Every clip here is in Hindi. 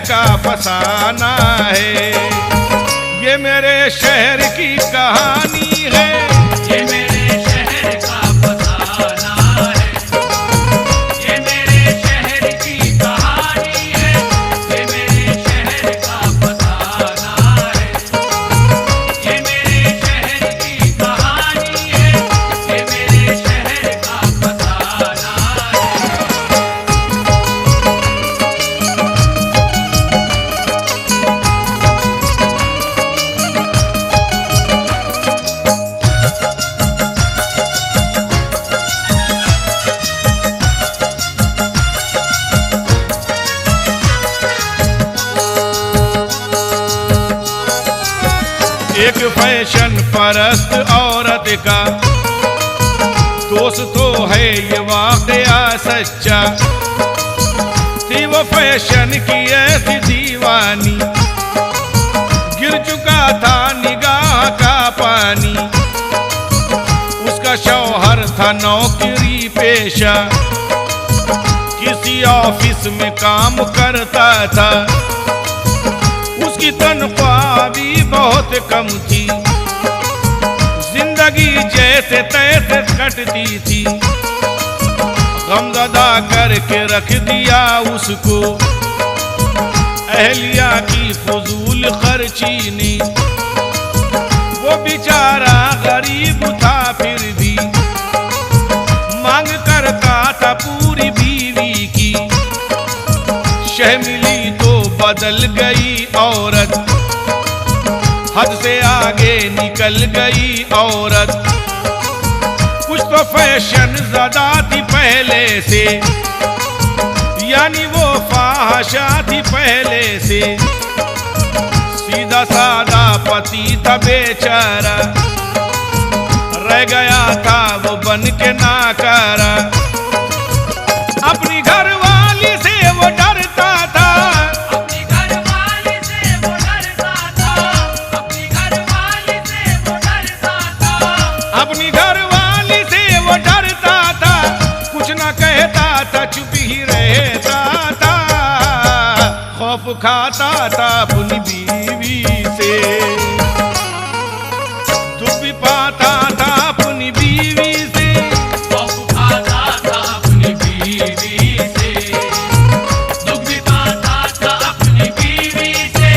का फसाना है। ये मेरे शहर की कहानी है, ये मेरे शहर का फसाना है। ये मेरे शहर की कहानी है, ये मेरे शहर का फसाना है। ये मेरे शहर की कहानी है, ये मेरे शहर का फसाना है। एक फैशन परस्त औरत का दोस्त तो है ये वाकया सच्चा। थी वो फैशन की ऐसी दीवानी, गिर चुका था निगाह का पानी। उसका शौहर था नौकरी पेशा, किसी ऑफिस में काम करता था। उसकी तनख्वाह भी बहुत कम थी, जिंदगी जैसे तैसे कटती थी। गमज़दा करके रख दिया उसको अहलिया की फजूल खर्ची ने। वो बेचारा गरीब था फिर भी मांग करता था पूरी बीवी की। शह मिली तो बदल गई औरत, हद से आगे निकल गई औरत। कुछ तो फैशन ज़्यादा थी पहले से, यानी वो फाहशा थी पहले से। सीधा सादा पति था बेचारा, रह गया था वो बन के नाकारा। अपनी घरवाली से वो डरता था, अपनी घरवाली से वो डरता था। अपनी घरवाली से वो डरता था। अपनी घरवाली से वो डरता था। कुछ ना कहता था, चुप ही रहता था। खौफ खाता था अपनी बीवी से, दुख भी पाता था अपनी बीवी से। खौफ खाता था अपनी बीवी से, दुख भी पाता था अपनी बीवी से।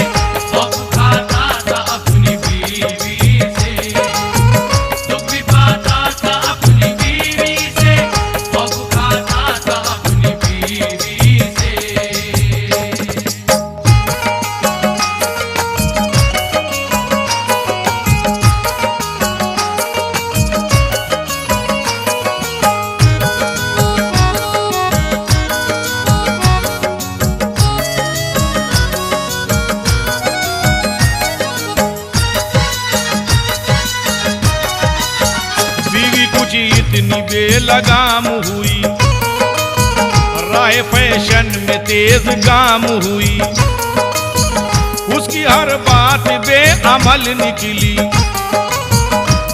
खौफ खाता था अपनी बीवी से, दुख भी पाता था अपनी बीवी से। खौफ खाता था अपनी बीवी से। बीवी कुछ इतनी बेलगाम हुई, राह फैशन में तेज गाम हुई। उसकी हर बात बेअमल निकली,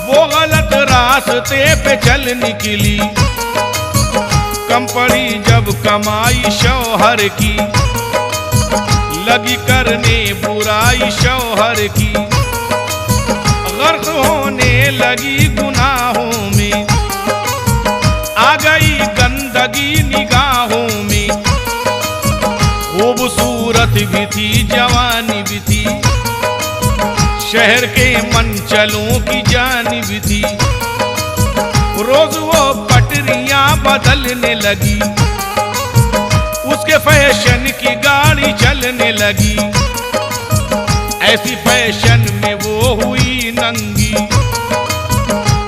वो गलत रास्ते पे चल निकली। कम पड़ी जब कमाई शौहर की, लगी करने बुराई शौहर की। गर्क होने लगी गुनाहों में, आ गई गंदगी निगाहों में। खूबसूरत भी थी जवानी भी थी, शहर के मनचलों की जान भी थी। रोज वो पटरियां बदलने लगी, उसके फैशन की गाड़ी चलने लगी। ऐसी फैशन में वो हुई नंगी,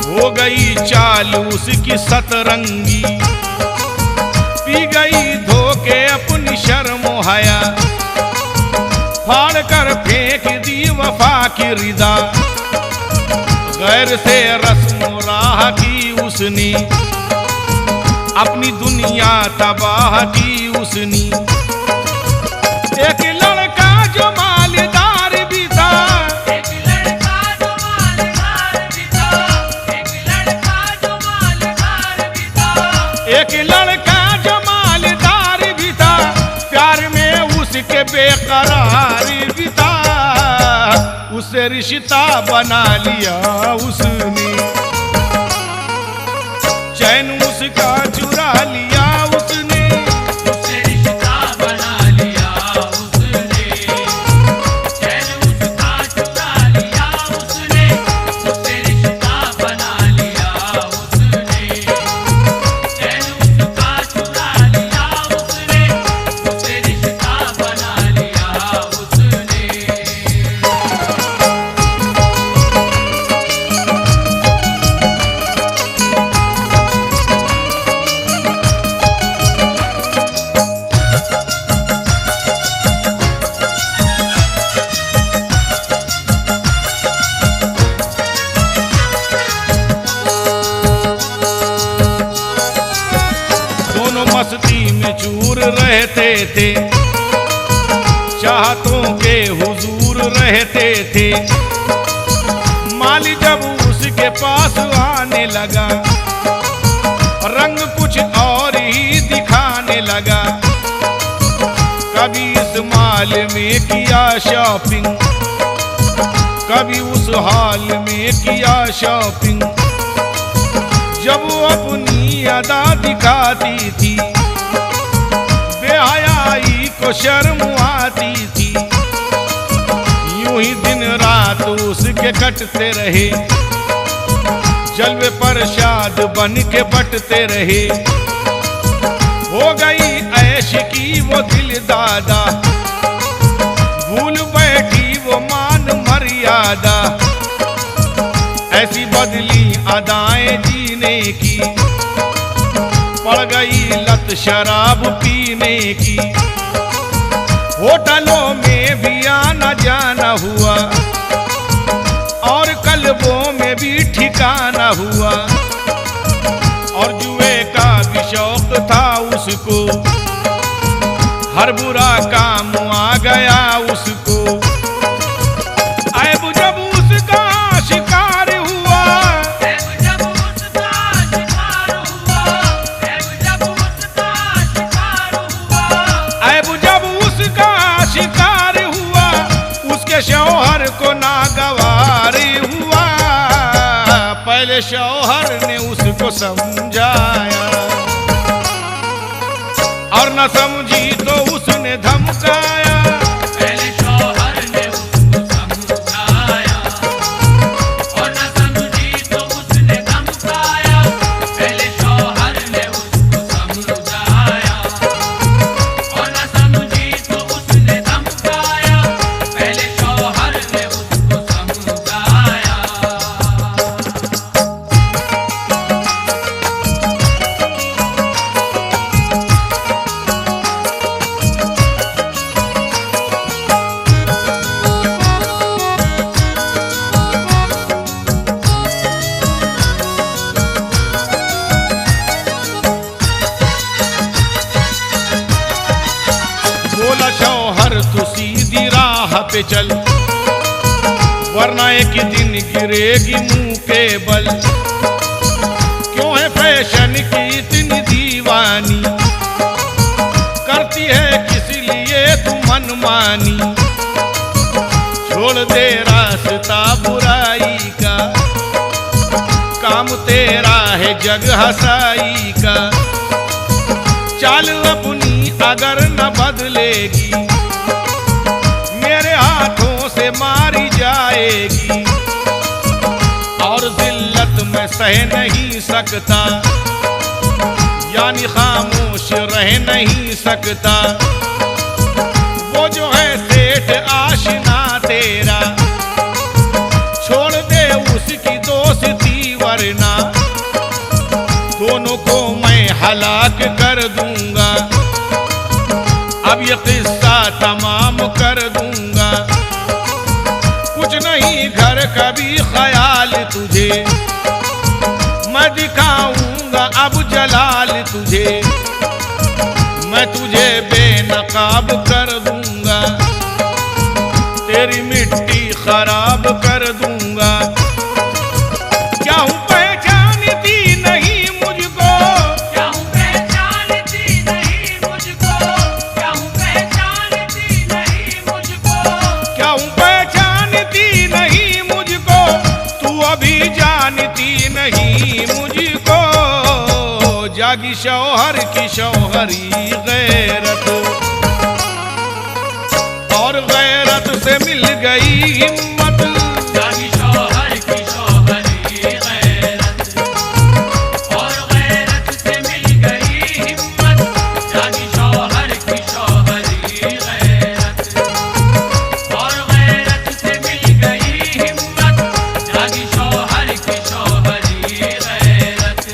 हो गई चालू उसकी सतरंगी। पी गई धोखे अपनी शर्म हया, फाड़ कर फेंक दी वफा की रिदा। गैर से रस्म राह की उसने, अपनी दुनिया तबाह की उसने। एक लड़का जो मालदार भी था, एक लड़का जो मालदार भी था। एक लड़का जो मालदार भी था। एक लड़का जो मालदार भी था। प्यार में उसके के बेकरारी भी था, उसे रिश्ता बना लिया उसने, चैन उसका चुरा लिया उसने, उससे रिश्ता बना लिया उसने, चैन उसका चुरा लिया उसने, उससे रिश्ता बना लिया उसने, चैन उसका चुरा लिया उसने, उससे रिश्ता बना लिया उसने। दोनों मस्ती में चूर रहते थे, चाहतों के हुजूर रहते थे। माली जब उसके पास आने लगा, रंग कुछ और ही दिखाने लगा। कभी इस माल में किया शॉपिंग, कभी उस हॉल में किया शॉपिंग। जब वो अपनी अदा दिखाती थी, बेहयाई को शर्म आती थी। यूं ही दिन रात उसके कटते रहे, जलवे प्रसाद बन के बटते रहे। हो गई ऐश की वो दिल दादा, भूल बैठी वो मान मर्यादा। ऐसी बदली अदाएं जीने की, पड़ गई लत शराब पीने की। होटलों में भी आना जाना हुआ, और कल्बों में भी ठिकाना हुआ। और जुए का भी शौक था उसको, हर बुरा काम आ गया उसको। ऐब जब उसका शिकार हुआ, ऐब जब उसका शिकार हुआ, ऐब जब उसका शिकार हुआ, ऐब जब उसका शिकार हुआ, उसके शौहर को नागवार हुआ। पहले शौहर ने उसको समझाया, और न समझी तो उसने धमकाया। पहले शौहर ने उसको समझाया, और न समझी तो उसने धमकाया। पहले शौहर ने उसको समझाया, और न समझी तो उसने धमकाया। पहले शौहर ने उसको समझाया। बोला शौहर तू सीधी राह पे चल, वरना एक दिन गिरेगी मुंह के बल। क्यों है फैशन की इतनी दीवानी, करती है किस लिए तू मनमानी। छोड़ दे रास्ता बुराई का, काम तेरा है जग हसाई का। चाल अपनी अगर न बदलेगी, मेरे हाथों से मारी जाएगी। और जिल्लत में सह नहीं सकता, यानी खामोश रह नहीं सकता। वो जो है सेठ आशिना तेरा, छोड़ दे उसकी दोस्ती वरना दोनों को मैं हलाक कर दूंगा। अब ये किस्सा तमाम कर दूंगा। कुछ नहीं घर का भी ख्याल तुझे, मैं दिखाऊंगा अब जलाल तुझे। मैं तुझे बेनकाब कर दूंगा, तेरी मिट्टी खराब कर दूंगा। क्या हूँ पहचानती नहीं मुझको, क्या हूँ पहचानती नहीं मुझको, क्या हूँ पहचानती जागी शौहर की शौहरी गैरत, और गैरत से मिल गई हिम्मत। जागी शौहर की शौहरी गैरत, और गैरत से मिल गई हिम्मत। जागी शौहर की शौहरी गैरत, और गैरत से मिल गई हिम्मत। जागी शौहर की शौहरी गैरत।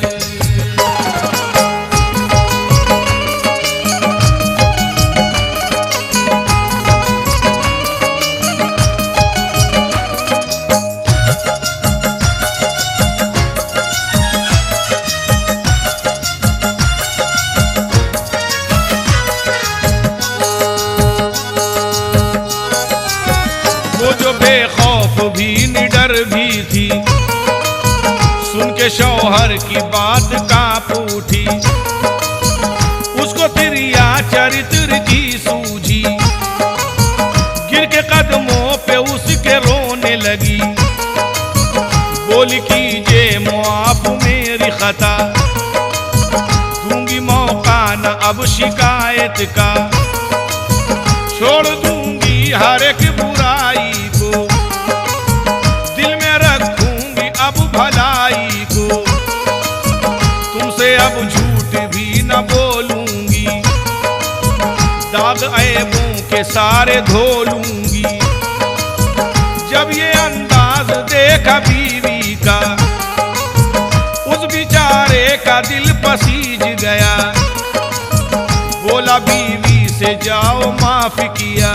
वो जो बेखौफ भी निडर भी थी, सुन के शौहर की बात कांप उठी। उसको तिरिया चरित्र की सूझी, गिर के कदमों पे उसके रोने लगी। बोली कीजिए मुआफ मेरी खता, दूंगी मौका न अब शिकायत का। छोड़ दूंगी हर एक बुराई को, दिल में रखूंगी अब भलाई को। तुमसे अब झूठ भी न बोलूंगी, दाग ऐबों के सारे धो लूंगी। जब ये अंदाज देखा बीवी का, उस बेचारे का दिल पसीज गया। बोला बीवी से जाओ माफ किया,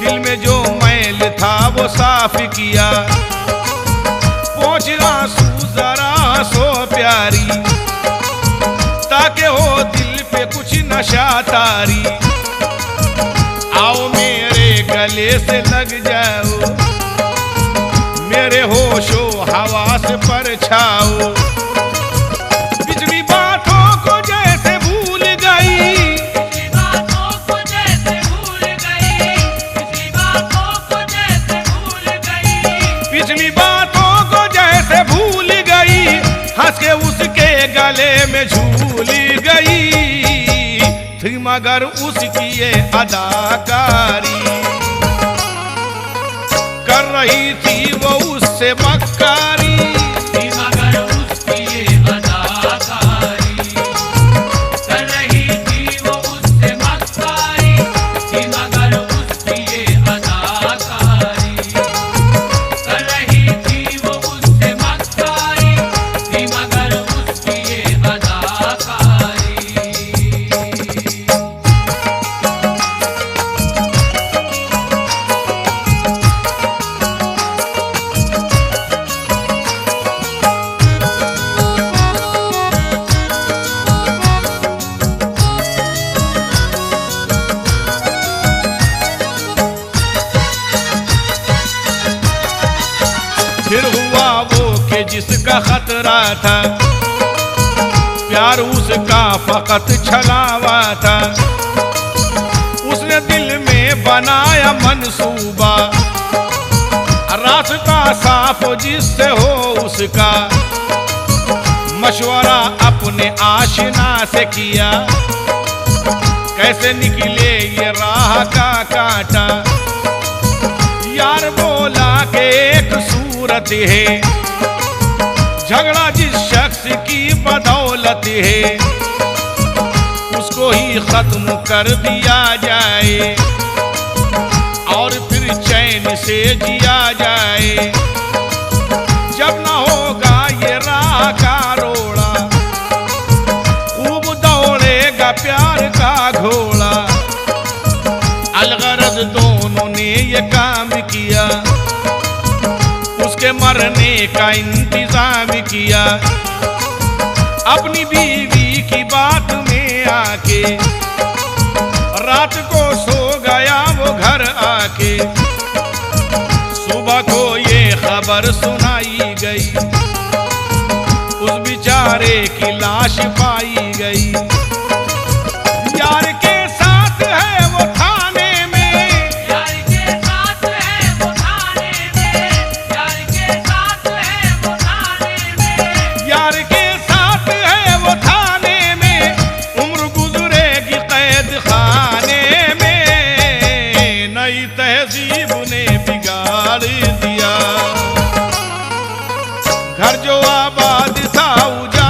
दिल में जो मैल था वो साफ किया। पहुंच आंसू जरा सो प्यारी, ताकि हो दिल पे कुछ नशा तारी। आओ मेरे गले से लग जाओ, मेरे होशो हवास पर छाओ। पिछली बातों को जैसे भूल गई, पिछली बातों को जैसे भूल गई, पिछली बातों को जैसे भूल गई। पिछली बातों को जैसे भूल गई, हंस के उसके गले में झूल गई थी। मगर उसकी ये अदाकारी, कर रही थी वो उससे मक्कारी। मगर उसकी ये अदाकारी, कर रही थी वो उससे मक्कारी। मगर उसकी ये अदाकारी, कर रही थी वो उससे मक्कारी। मगर उसकी ये अदाकारी। फिर हुआ वो कि जिसका खतरा था, प्यार उसका फकत छलावा था। उसने दिल में बनाया मंसूबा, रास्ता साफ जिससे हो उसका। मशवरा अपने आशना से किया, कैसे निकले ये राह का कांटा। यार बोला कि एक सूरत है, झगड़ा जिस शख्स की बदौलत है, उसको ही खत्म कर दिया जाए और फिर चैन से जिया जाए। जब ना होगा ये राह का रोड़ा, खूब दौड़ेगा प्यार का घोड़ा। अलगरज दोनों ने ये काम किया, उसके मरने का इंतजाम किया। अपनी बीवी की बात में आके, रात को सो गया वो घर आके। सुबह को ये खबर सुनाई गई, उस बेचारे की लाश पाई गई। यार के साथ है वो थाने में, यार के साथ है वो थाने में, यार के साथ है वो थाने में, यार के साथ है वो उजाला